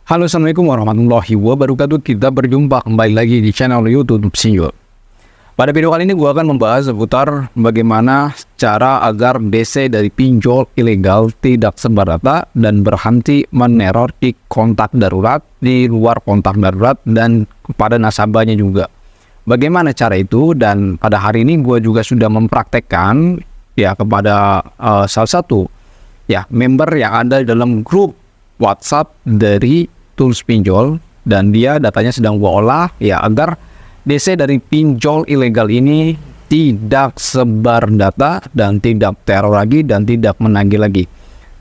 Halo, Assalamualaikum warahmatullahi wabarakatuh. Kita berjumpa kembali lagi di channel YouTube Sinjol. Pada video kali ini gue akan membahas seputar bagaimana cara agar DC dari pinjol ilegal tidak sebar data dan berhenti meneror di kontak darurat, di luar kontak darurat, dan kepada nasabahnya juga. Bagaimana cara itu? Dan pada hari ini gue juga sudah mempraktekkan ya kepada salah satu member yang ada dalam grup WhatsApp dari tools pinjol, dan dia datanya sedang gua olah ya agar DC dari pinjol ilegal ini tidak sebar data dan tidak teror lagi dan tidak menagih lagi.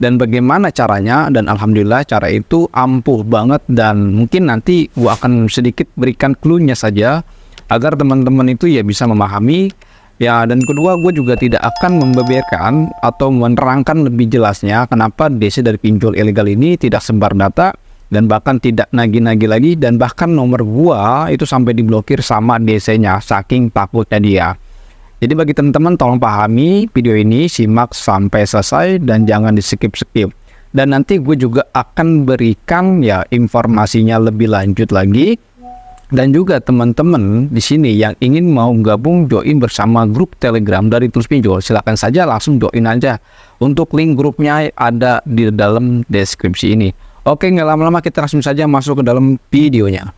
Dan bagaimana caranya? Dan alhamdulillah cara itu ampuh banget, dan mungkin nanti gua akan sedikit berikan clue-nya saja agar teman-teman itu ya bisa memahami ya. Dan kedua, gue juga tidak akan membeberkan atau menerangkan lebih jelasnya kenapa DC dari pinjol ilegal ini tidak sebar data dan bahkan tidak nagih-nagih lagi, dan bahkan nomor gua itu sampai diblokir sama DC-nya saking takutnya dia. Jadi bagi teman-teman tolong pahami video ini, simak sampai selesai dan jangan di skip-skip. Dan nanti gue juga akan berikan ya informasinya lebih lanjut lagi. Dan juga teman-teman di sini yang ingin mau gabung join bersama grup Telegram dari tools pinjol, silakan saja langsung join aja. Untuk link grupnya ada di dalam deskripsi ini. Oke, nggak lama-lama kita langsung saja masuk ke dalam videonya.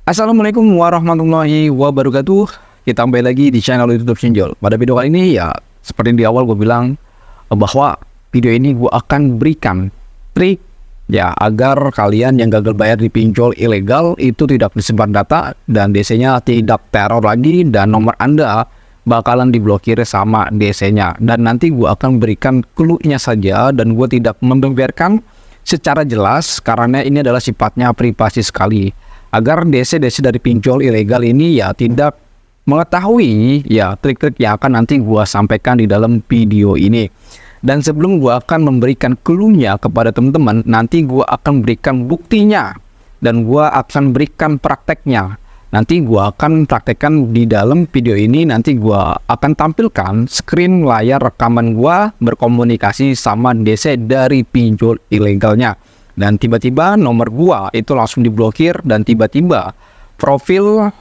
Assalamualaikum warahmatullahi wabarakatuh. Kita kembali lagi di channel YouTube Sinjol. Pada video kali ini ya, seperti di awal gue bilang bahwa video ini gue akan berikan trik ya agar kalian yang gagal bayar di pinjol ilegal itu tidak disebar data dan DC-nya tidak teror lagi, dan nomor Anda bakalan diblokir sama DC-nya. Dan nanti gue akan berikan clue-nya saja, dan gue tidak membeberkan secara jelas karena ini adalah sifatnya privasi sekali, agar DC-DC dari pinjol ilegal ini ya tidak mengetahui ya trik-trik yang akan nanti gue sampaikan di dalam video ini. Dan sebelum gue akan memberikan clue-nya kepada teman-teman, nanti gue akan berikan buktinya dan gue akan berikan prakteknya. Nanti gue akan praktekkan di dalam video ini. Nanti gue akan tampilkan screen layar rekaman gue berkomunikasi sama DC dari pinjol ilegalnya, dan tiba-tiba nomor gue itu langsung diblokir, dan tiba-tiba profil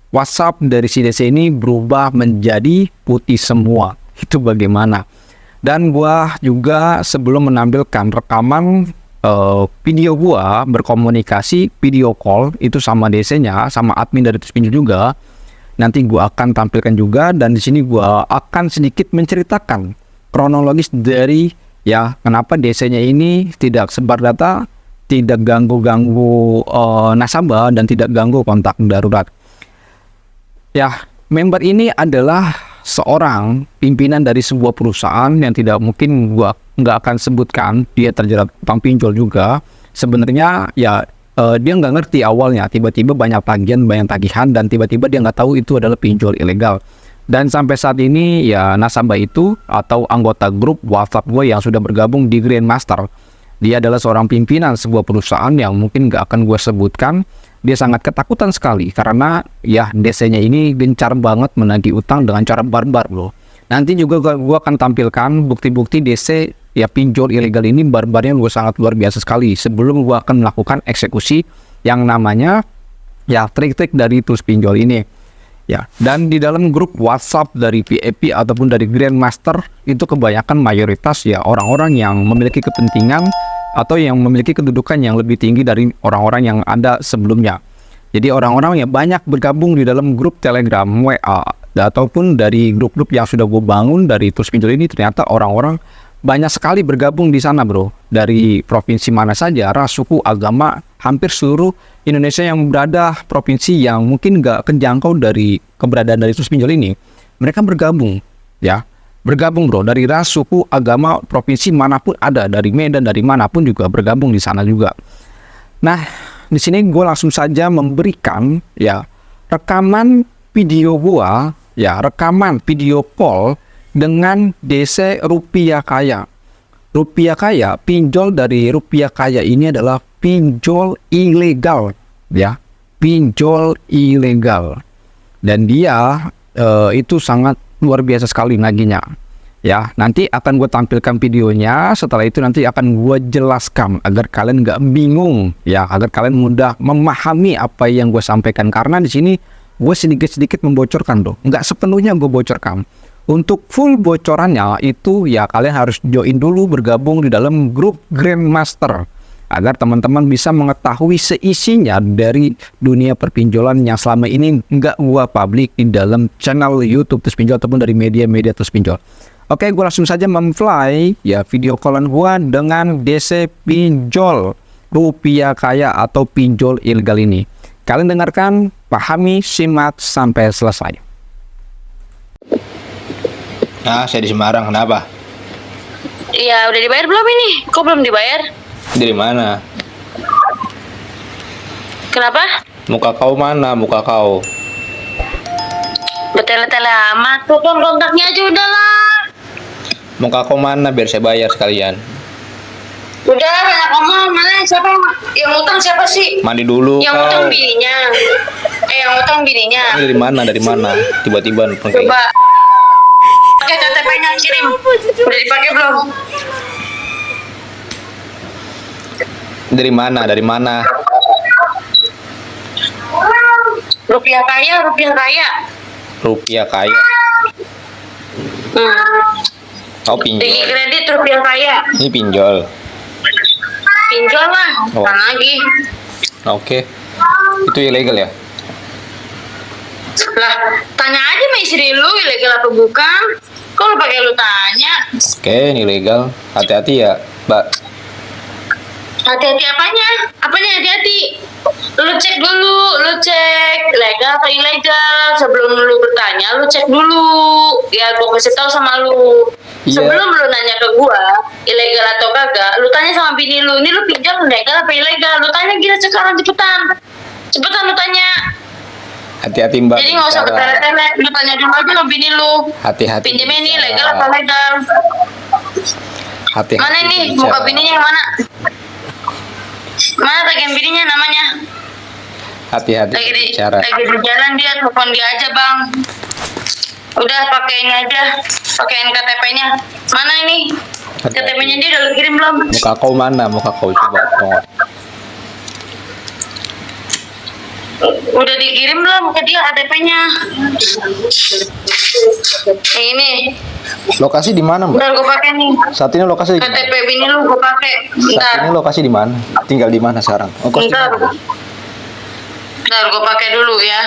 WhatsApp dari si DC ini berubah menjadi putih semua. Itu bagaimana? Dan gua juga sebelum menampilkan rekaman video gua berkomunikasi video call itu sama DC-nya, sama admin dari tools pinjol juga, nanti gua akan tampilkan juga. Dan di sini gua akan sedikit menceritakan kronologis dari ya kenapa DC-nya ini tidak sebar data, tidak ganggu-ganggu nasabah, dan tidak ganggu kontak darurat. Ya, member ini adalah seorang pimpinan dari sebuah perusahaan yang tidak mungkin gua nggak akan sebutkan dia terjerat utang pinjol juga. Sebenarnya ya dia nggak ngerti awalnya, tiba-tiba banyak tagihan, dan tiba-tiba dia nggak tahu itu adalah pinjol ilegal. Dan sampai saat ini ya nasabah itu atau anggota grup WhatsApp gue yang sudah bergabung di Grandmaster, dia adalah seorang pimpinan sebuah perusahaan yang mungkin nggak akan gue sebutkan. Dia sangat ketakutan sekali karena ya DC-nya ini gencar banget menagih utang dengan cara barbar bro. Nanti juga gue akan tampilkan bukti-bukti DC ya pinjol ilegal ini barbarnya sangat luar biasa sekali, sebelum gue akan melakukan eksekusi yang namanya ya trik-trik dari tools pinjol ini ya. Dan di dalam grup WhatsApp dari VIP ataupun dari Grandmaster itu kebanyakan mayoritas ya orang-orang yang memiliki kepentingan atau yang memiliki kedudukan yang lebih tinggi dari orang-orang yang ada sebelumnya. Jadi orang-orang yang banyak bergabung di dalam grup Telegram, WA, ataupun dari grup-grup yang sudah gue bangun dari tools pinjol ini, ternyata orang-orang banyak sekali bergabung di sana bro. Dari provinsi mana saja, ras, suku, agama, hampir seluruh Indonesia yang berada provinsi yang mungkin gak kejangkau dari keberadaan dari tools pinjol ini, mereka bergabung ya. Bergabung bro, dari ras, suku, agama, provinsi manapun ada, dari Medan, dari manapun juga bergabung di sana juga. Nah, di sini gue langsung saja memberikan ya rekaman video gua, ya rekaman video call dengan DC Rupiah Kaya. Rupiah Kaya, pinjol dari Rupiah Kaya ini adalah pinjol ilegal, ya, pinjol ilegal. Dan dia itu sangat luar biasa sekali naginya. Ya, nanti akan gue tampilkan videonya. Setelah itu nanti akan gue jelaskan agar kalian nggak bingung, ya, agar kalian mudah memahami apa yang gue sampaikan. Karena di sini gue sedikit-sedikit membocorkan loh, nggak sepenuhnya gue bocorkan. Untuk full bocorannya itu ya kalian harus join dulu, bergabung di dalam grup Grandmaster agar teman-teman bisa mengetahui seisinya dari dunia perpinjolan yang selama ini nggak gua publik di dalam channel YouTube Terus Pinjol ataupun dari media-media Terus Pinjol. Oke, gua langsung saja memfly ya video callan gua dengan DC pinjol rupiah kaya atau pinjol ilegal ini. Kalian dengarkan, pahami, simak sampai selesai. Nah, saya di Semarang, kenapa? Iya, udah dibayar belum ini? Kok belum dibayar? Dari mana? Kenapa? Muka kau mana? Muka kau? Bertele-tele amat. Telepon kontaknya aja udah lah. Muka kau mana biar saya bayar sekalian? Udah, banyak ngomong. Mana siapa yang utang siapa sih? Mandi dulu Yang kau. utang bininya. Yang utang bininya. Ini dari mana? Dari mana? Tiba-tiba nelfon kayak Coba. Pakai KTP-nya kirim. Udah dipakai belum? Dari mana? Dari mana? Rupiah kaya, rupiah kaya. Rupiah kaya. Kau Digi pinjol. kredit rupiah kaya. Ini pinjol. Pinjol lah. Oh. Mana lagi? Oke. Itu ilegal ya? Lah, tanya aja sama istri lu ilegal apa bukan? Kok lu pakai lu tanya? Oke, ini ilegal. Hati-hati ya, Mbak. Hati-hati apanya? Apanya hati-hati? Lu cek dulu, lu cek legal atau ilegal. Sebelum lu bertanya, lu cek dulu. Ya, gua kasih tahu sama lu. Iya. Sebelum lu nanya ke gua, ilegal atau kagak, lu tanya sama bini lu, ini lu pinjam legal apa ilegal? Lu tanya gila sekarang cepetan. Cepetan lu tanya. Hati-hati, Mbak. Jadi nggak usah bicara. bertele-tele, lu tanya dulu aja sama bini lu. Hati-hati. Pinjamnya ini bicara. legal apa legal? Hati-hati. Mana nih bicara. muka bininya yang mana? Mana tagihan bininya namanya? Hati-hati bicara. Lagi di jalan dia, telepon dia aja bang. Udah pakai ini aja, pakai KTP-nya. Mana ini? KTP-nya dia udah lu kirim belum? Muka kau mana? Muka kau coba tengok. Udah dikirim belum ke dia KTP-nya? Ini, Lokasi di mana, Mbak? udah gue pakai nih. Saat ini lokasi di mana? KTP bini lu gue pakai. Saat ini Ntar, lokasi di mana? Tinggal di mana sekarang? Oh, kos di ntar, mana? ntar gue pakai dulu ya.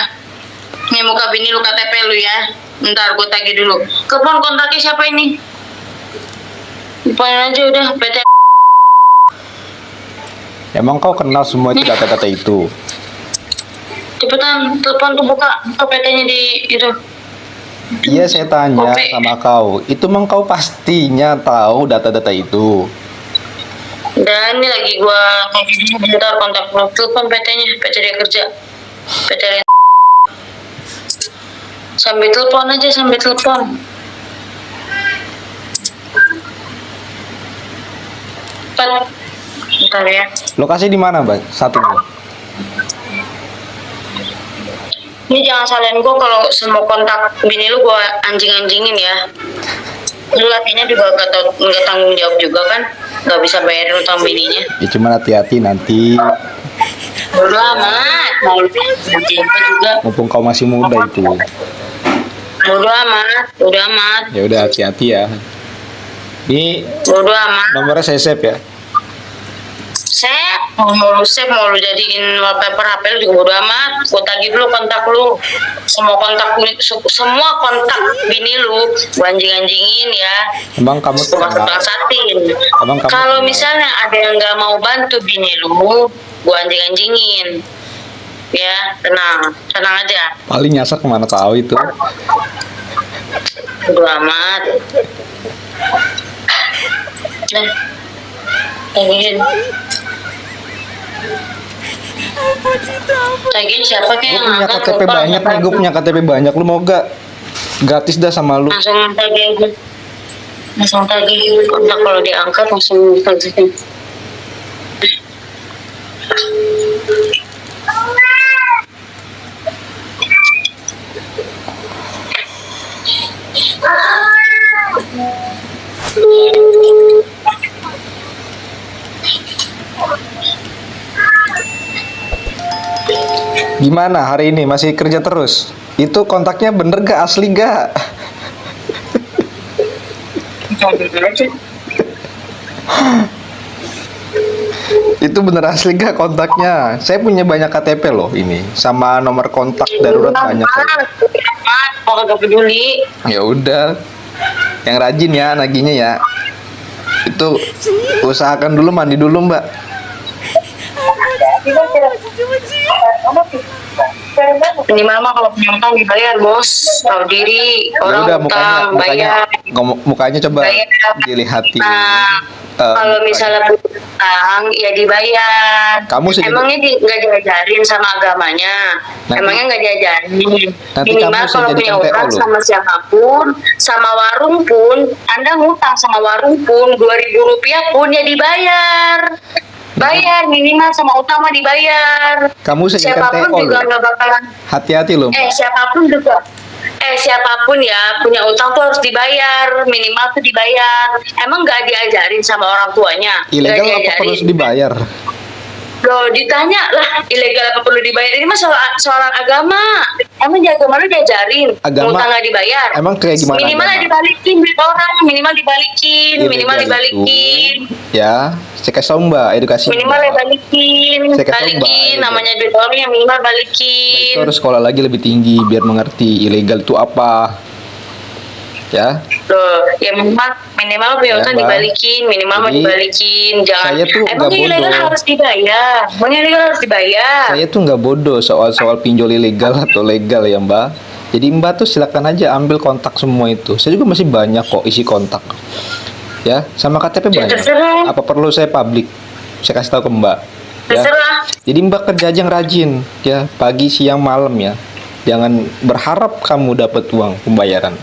Ini muka bini lu KTP lu ya. Ntar gue tagih dulu. Telepon kontaknya siapa ini? Lupain aja udah, PT. Emang kau kenal semua itu data-data itu? Cepetan, telepon tuh buka ke PT-nya di itu. Iya, saya tanya Oke. sama kau. Itu emang kau pastinya tahu data-data itu? Dan ini lagi gua bentar kontak lu. Telepon PT-nya, PT dia kerja. PT lain. Sambil telepon aja, sambil telepon. Bentar ya. Lokasi di mana, Mbak? Saat ini? Ini jangan salahin gua kalau semua kontak bini lu gua anjing-anjingin ya. Lu latihannya juga nggak tanggung jawab juga kan? Nggak bisa bayarin utang bininya. Ya cuma hati-hati nanti. Bodo amat, mau lu nanti juga. Mumpung kau masih muda itu. Bodo amat, bodo amat, Ya udah hati-hati ya. Ini bodo amat. nomornya saya save ya. Save, mau lu save, mau lu jadiin wallpaper HP lu juga bodo amat. Gua tagih dulu kontak lu. Semua kontak bini lu gua anjing-anjingin ya. Emang kamu Gua kenal? bangsat-bangsatin. Emang kamu Kalau kenal? misalnya ada yang nggak mau bantu bini lu, gua anjing-anjingin. Ya, tenang, tenang aja. Paling nyasar kemana tahu itu. Bodo amat. Nah, tagihin. Tagihin siapa Gue kayak yang punya angkat, KTP lupa, banyak nih. Gue punya KTP banyak. Lu mau gak? Gratis dah sama lu. langsung tagih. Langsung tagih. Kontak kalau diangkat langsung tagihin. Gimana hari ini masih kerja terus? Itu kontaknya bener gak, asli gak? Itu bener asli gak kontaknya? Saya punya banyak KTP loh ini, sama nomor kontak darurat banyak. Mau kagak peduli. Ya udah, yang rajin ya naginya ya. Itu usahakan dulu mandi dulu mbak. Minimal mah kalau punya utang dibayar bos. Tahu diri, Ya orang udah utang bayar. mukanya coba Bayar. dilihatin. Nah, kalau misalnya punya utang ya dibayar. Kamu sejaga- Emangnya nggak diajarin sama agamanya? Emangnya nggak diajarin? Nanti Minimal kamu kalau jadi punya MTO utang loh. sama siapapun, sama warung pun, Anda ngutang sama warung pun, Rp2.000 pun ya dibayar. Bayar minimal sama utang mah dibayar. Kamu sediakan Siapapun TO juga loh. nggak bakalan. Hati-hati loh. Siapapun ya punya utang tuh harus dibayar, minimal tuh dibayar. Emang nggak diajarin sama orang tuanya? Nggak Ilegal apa diajarin. perlu dibayar? Loh, ditanya lah ilegal apa perlu dibayar? Ini mah soalan agama. Emang di agama lu diajarin Agama- utang nggak dibayar? Emang kayak gimana Minimal agama? dibalikin duit orang, minimal dibalikin, minimal Ilegal dibalikin. itu, ya, saya kasih tau mbak edukasi. Minimal ya balikin, Saya kasih tahu, Mbak, balikin, ilegal. namanya duit orang yang minimal Mbak balikin. itu harus sekolah lagi lebih tinggi biar mengerti ilegal itu apa. Ya, Loh, ya minimal punya Ya, utang Mbak. dibalikin, minimal mau Jadi, dibalikin, jangan. saya tuh Emang nggak ilegal bodoh. harus dibayar, emang ilegal harus dibayar. saya tuh nggak bodoh soal pinjol ilegal atau legal ya mbak. Jadi mbak tuh silakan aja ambil kontak semua itu. Saya juga masih banyak kok isi kontak. Ya, sama KTP Ya, banyak. terserah. Apa perlu saya publik? Saya kasih tahu ke mbak. Ya. Terserah. Jadi mbak kerja aja yang rajin, ya pagi, siang, malam ya. Jangan berharap kamu dapat uang pembayaran.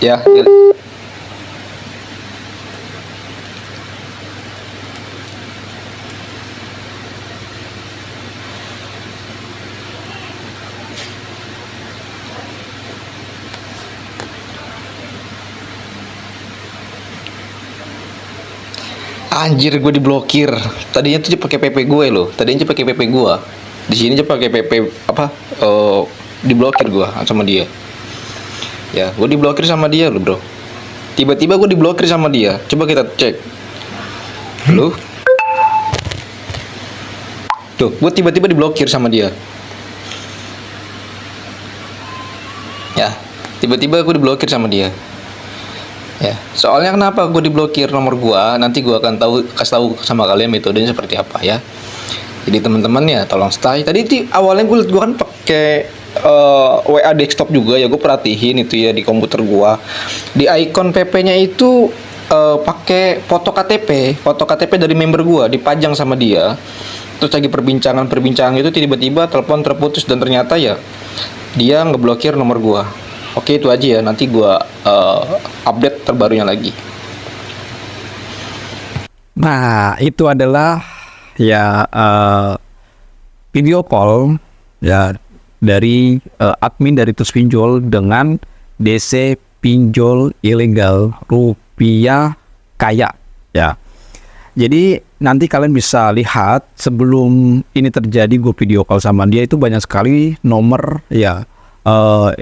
Ya. Anjir, gue diblokir. Tadinya tuh dia pakai PP gue loh. Tadinya dia pakai PP gue. Di sini dia pakai PP apa? Diblokir gue sama dia. Ya, gue diblokir sama dia loh, bro. Tiba-tiba gue diblokir sama dia. Coba kita cek. Halo? Tuh, gue tiba-tiba diblokir sama dia. Ya, tiba-tiba gue diblokir sama dia. Ya, soalnya kenapa gue diblokir nomor gue? Nanti gue akan kasih tahu sama kalian metodenya seperti apa ya. Jadi teman-teman ya, tolong stay. Tadi awalnya gue kan pakai WA desktop juga ya, gue perhatiin itu ya di komputer gue. Di icon PP-nya itu pakai foto KTP dari member gue dipajang sama dia. Terus lagi perbincangan itu tiba-tiba telepon terputus dan ternyata ya dia ngeblokir nomor gue. Oke, itu aja ya, nanti gua update terbarunya lagi. Nah, itu adalah ya video call ya dari admin dari Terus Pinjol dengan DC pinjol ilegal rupiah kaya ya. Jadi nanti kalian bisa lihat sebelum ini terjadi gue video call sama dia itu banyak sekali nomor ya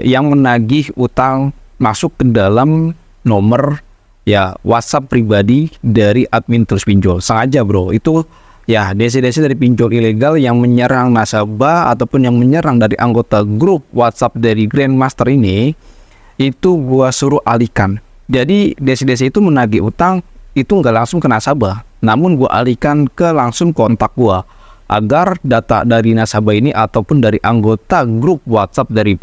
yang menagih utang masuk ke dalam nomor ya WhatsApp pribadi dari admin Terus Pinjol. Sengaja bro, itu ya DC-DC dari pinjol ilegal yang menyerang nasabah ataupun yang menyerang dari anggota grup WhatsApp dari Grandmaster ini, itu gua suruh alihkan. Jadi DC-DC itu menagih utang itu nggak langsung ke nasabah, namun gua alihkan ke langsung kontak gua agar data dari nasabah ini ataupun dari anggota grup WhatsApp dari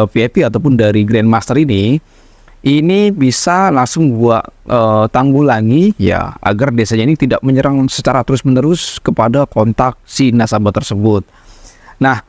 VIP ataupun dari Grandmaster ini bisa langsung gua tanggulangi ya, agar desanya ini tidak menyerang secara terus-menerus kepada kontak si nasabah tersebut. Nah,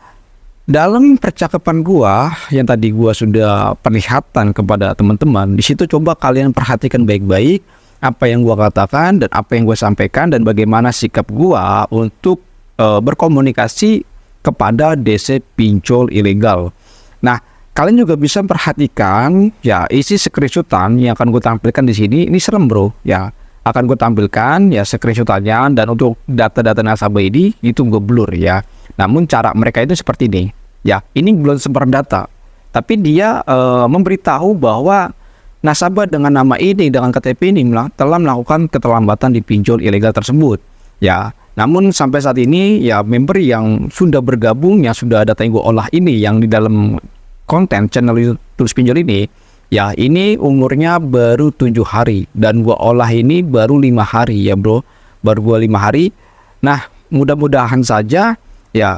dalam percakapan gua yang tadi gua sudah perlihatkan kepada teman-teman, di situ coba kalian perhatikan baik-baik apa yang gua katakan dan apa yang gua sampaikan dan bagaimana sikap gua untuk berkomunikasi kepada DC pinjol ilegal. Nah, kalian juga bisa perhatikan ya isi screenshotan yang akan gue tampilkan di sini. Ini serem bro ya. Akan gue tampilkan ya screenshotannya, dan untuk data-data nasabah ini itu gue blur ya. Namun cara mereka itu seperti ini ya. Ini belum sebar data, tapi dia memberitahu bahwa nasabah dengan nama ini, dengan KTP ini telah melakukan keterlambatan di pinjol ilegal tersebut ya. Namun sampai saat ini ya member yang sudah bergabung, yang sudah data yang gue olah ini, yang di dalam konten channel Tools Pinjol ini ya, ini umurnya baru 7 hari dan gua olah ini baru 5 hari ya bro, baru gua 5 hari. Nah mudah-mudahan saja ya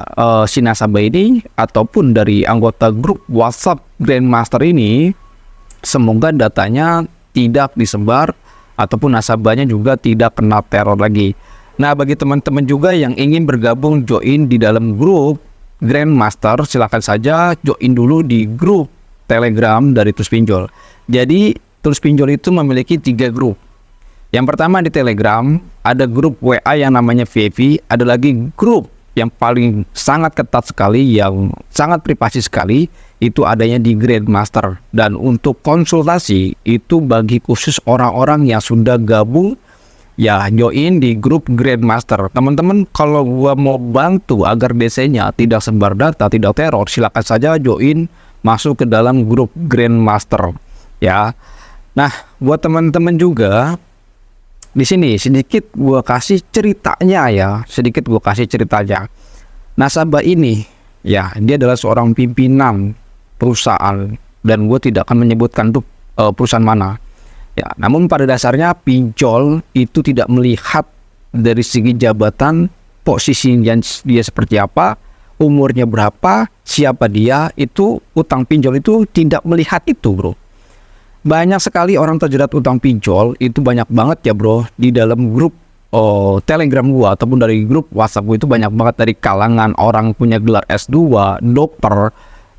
si nasabah ini ataupun dari anggota grup WhatsApp Grandmaster ini, semoga datanya tidak disebar ataupun nasabahnya juga tidak kena teror lagi. Nah bagi teman-teman juga yang ingin bergabung join di dalam grup Grandmaster, silakan saja join dulu di grup Telegram dari Tools Pinjol. Jadi Tools Pinjol itu memiliki 3 grup. Yang pertama di Telegram ada grup WA yang namanya VIP, ada lagi grup yang paling sangat ketat sekali, yang sangat privasi sekali, itu adanya di Grandmaster. Dan untuk konsultasi itu bagi khusus orang-orang yang sudah gabung ya join di grup Grandmaster. Teman-teman kalau gua mau bantu agar DC-nya tidak sebar data, tidak teror, silakan saja join masuk ke dalam grup Grandmaster ya. Nah, buat teman-teman juga di sini sedikit gua kasih ceritanya ya, sedikit gua kasih ceritanya. Nasabah ini ya, dia adalah seorang pimpinan perusahaan dan gua tidak akan menyebutkan tuh perusahaan mana. Ya, namun pada dasarnya pinjol itu tidak melihat dari segi jabatan, posisi dia seperti apa, umurnya berapa, siapa dia, itu utang pinjol itu tidak melihat itu bro. Banyak sekali orang terjerat utang pinjol, itu banyak banget ya bro, di dalam grup Telegram gua ataupun dari grup WhatsApp gua itu banyak banget dari kalangan orang punya gelar S2, dokter,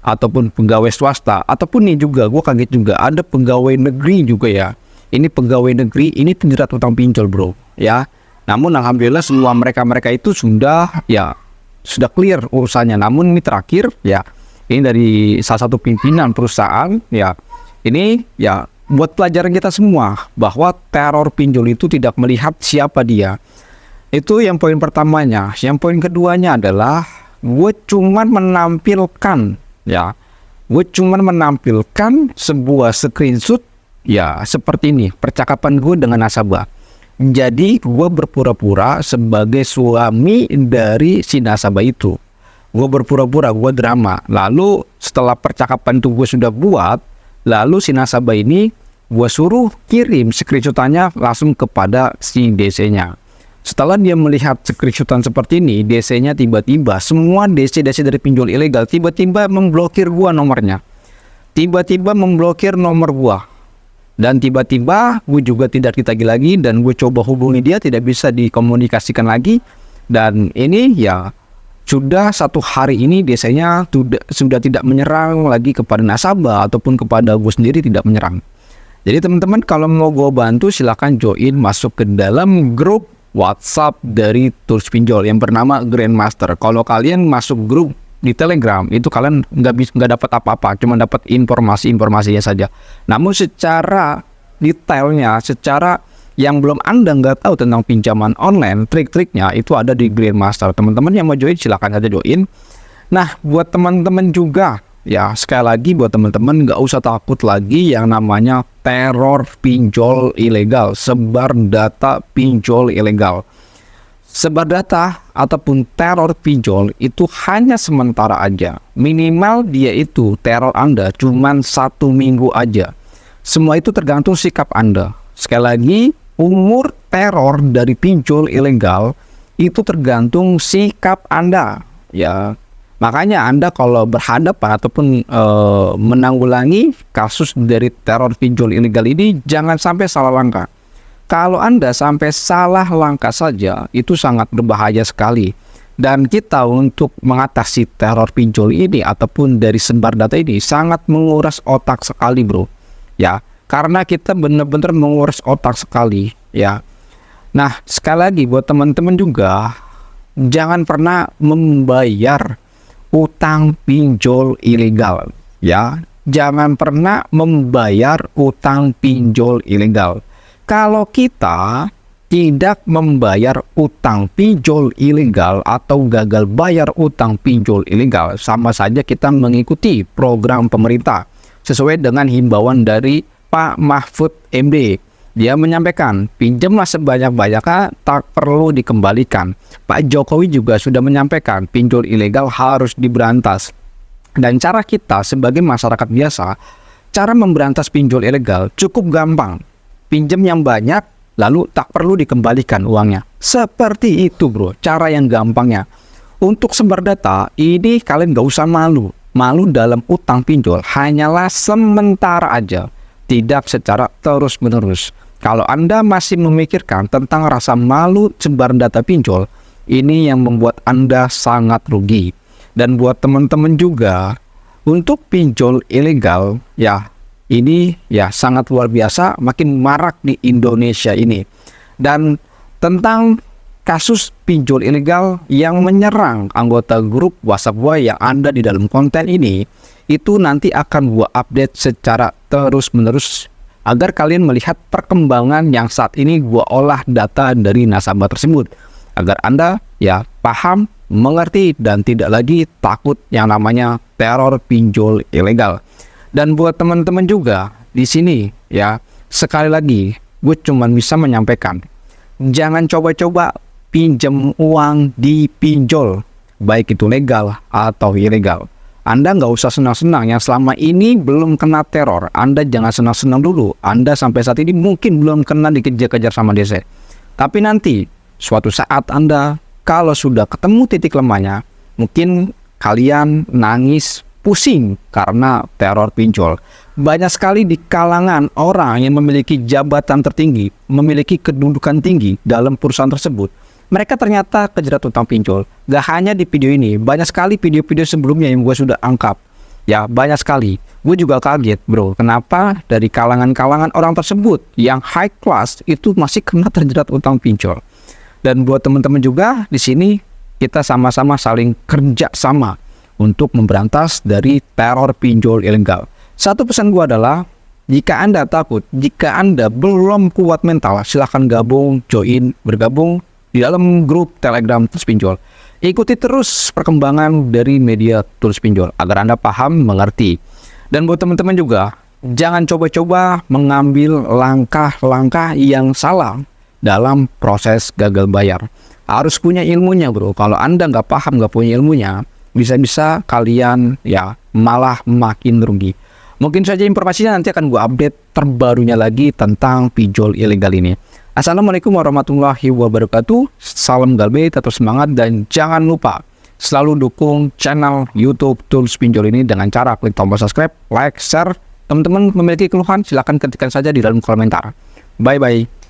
ataupun pegawai swasta, ataupun nih juga gua kaget juga ada pegawai negeri juga ya. Ini pegawai negeri, ini terjerat utang pinjol bro ya. Namun alhamdulillah semua mereka itu sudah clear urusannya. Namun ini terakhir ya, ini dari salah satu pimpinan perusahaan ya. Ini ya buat pelajaran kita semua bahwa teror pinjol itu tidak melihat siapa dia. Itu yang poin pertamanya. Yang poin keduanya adalah gue cuman menampilkan sebuah screenshot ya seperti ini, percakapan gue dengan nasabah. Jadi gue berpura-pura sebagai suami dari si nasabah itu. Gue berpura-pura, gue drama. Lalu setelah percakapan itu gue sudah buat, lalu si nasabah ini gue suruh kirim screenshotannya langsung kepada si DC-nya. Setelah dia melihat screenshotan seperti ini, DC-nya tiba-tiba, semua DC dari pinjol ilegal tiba-tiba memblokir gue nomornya. Tiba-tiba memblokir nomor gue. Dan tiba-tiba gue juga tidak ditagih lagi, dan gue coba hubungi dia tidak bisa dikomunikasikan lagi. Dan ini ya sudah 1 hari ini DC-nya sudah tidak menyerang lagi kepada nasabah ataupun kepada gue sendiri, tidak menyerang. Jadi teman-teman kalau mau gue bantu silahkan join masuk ke dalam grup WhatsApp dari Tools Pinjol yang bernama Grandmaster. Kalau kalian masuk grup di Telegram itu kalian nggak dapat apa-apa, cuma dapat informasinya saja. Namun secara detailnya, secara yang belum Anda nggak tahu tentang pinjaman online, trik-triknya itu ada di Grandmaster. Teman-teman yang mau join silakan saja join. Nah buat teman-teman juga ya, sekali lagi buat teman-teman nggak usah takut lagi yang namanya teror pinjol ilegal, sebar data pinjol ilegal. Sebar data ataupun teror pinjol itu hanya sementara aja. Minimal dia itu teror Anda cuman 1 minggu aja. Semua itu tergantung sikap Anda. Sekali lagi, umur teror dari pinjol ilegal itu tergantung sikap Anda. Ya, makanya Anda kalau berhadapan ataupun menanggulangi kasus dari teror pinjol ilegal ini jangan sampai salah langkah. Kalau Anda sampai salah langkah saja, itu sangat berbahaya sekali. Dan kita untuk mengatasi teror pinjol ini ataupun dari sebar data ini sangat menguras otak sekali bro. Ya, karena kita benar-benar menguras otak sekali ya. Nah, sekali lagi buat teman-teman juga, jangan pernah membayar utang pinjol ilegal ya, jangan pernah membayar utang pinjol ilegal. Kalau kita tidak membayar utang pinjol ilegal atau gagal bayar utang pinjol ilegal, sama saja kita mengikuti program pemerintah sesuai dengan himbauan dari Pak Mahfud MD. Dia menyampaikan, pinjamlah sebanyak-banyaknya, tak perlu dikembalikan. Pak Jokowi juga sudah menyampaikan, pinjol ilegal harus diberantas. Dan cara kita sebagai masyarakat biasa, cara memberantas pinjol ilegal cukup gampang. Pinjam yang banyak, lalu tak perlu dikembalikan uangnya. Seperti itu bro, cara yang gampangnya. Untuk sumber data, ini kalian gak usah malu. Malu dalam utang pinjol hanyalah sementara aja, tidak secara terus-menerus. Kalau Anda masih memikirkan tentang rasa malu sebar data pinjol, ini yang membuat Anda sangat rugi. Dan buat teman-teman juga, untuk pinjol ilegal, ya ini ya sangat luar biasa, makin marak di Indonesia ini. Dan tentang kasus pinjol ilegal yang menyerang anggota grup WhatsApp gua yang ada di dalam konten ini, itu nanti akan gua update secara terus-menerus agar kalian melihat perkembangan yang saat ini gua olah data dari nasabah tersebut, agar Anda ya paham, mengerti, dan tidak lagi takut yang namanya teror pinjol ilegal. Dan buat teman-teman juga di sini ya, sekali lagi gue cuma bisa menyampaikan, jangan coba-coba pinjam uang di pinjol, baik itu legal atau ilegal. Anda nggak usah senang-senang yang selama ini belum kena teror. Anda jangan senang-senang dulu. Anda sampai saat ini mungkin belum kena dikejar-kejar sama DC. Tapi nanti suatu saat Anda kalau sudah ketemu titik lemahnya, mungkin kalian nangis pusing karena teror pinjol. Banyak sekali di kalangan orang yang memiliki jabatan tertinggi, memiliki kedudukan tinggi dalam perusahaan tersebut, mereka ternyata kejerat utang pinjol. Gak hanya di video ini, banyak sekali video-video sebelumnya yang gue sudah angkat. Ya, banyak sekali. Gue juga kaget bro, kenapa dari kalangan-kalangan orang tersebut yang high class itu masih kena terjerat utang pinjol. Dan buat teman-teman juga di sini, kita sama-sama saling kerja sama untuk memberantas dari teror pinjol ilegal. Satu pesan gua adalah, jika Anda takut, jika Anda belum kuat mental, silahkan bergabung di dalam grup Telegram Tools Pinjol. Ikuti terus perkembangan dari media Tools Pinjol agar Anda paham, mengerti. Dan buat teman-teman juga, jangan coba-coba mengambil langkah-langkah yang salah dalam proses gagal bayar. Harus punya ilmunya bro. Kalau Anda nggak paham, nggak punya ilmunya, bisa-bisa kalian ya malah makin rugi. Mungkin saja informasinya nanti akan gue update terbarunya lagi tentang pinjol ilegal ini. Assalamualaikum warahmatullahi wabarakatuh. Salam galbe, tetap semangat, dan jangan lupa selalu dukung channel YouTube Tools Pinjol ini dengan cara klik tombol subscribe, like, share. Teman-teman memiliki keluhan, silahkan ketikkan saja di dalam komentar. Bye-bye.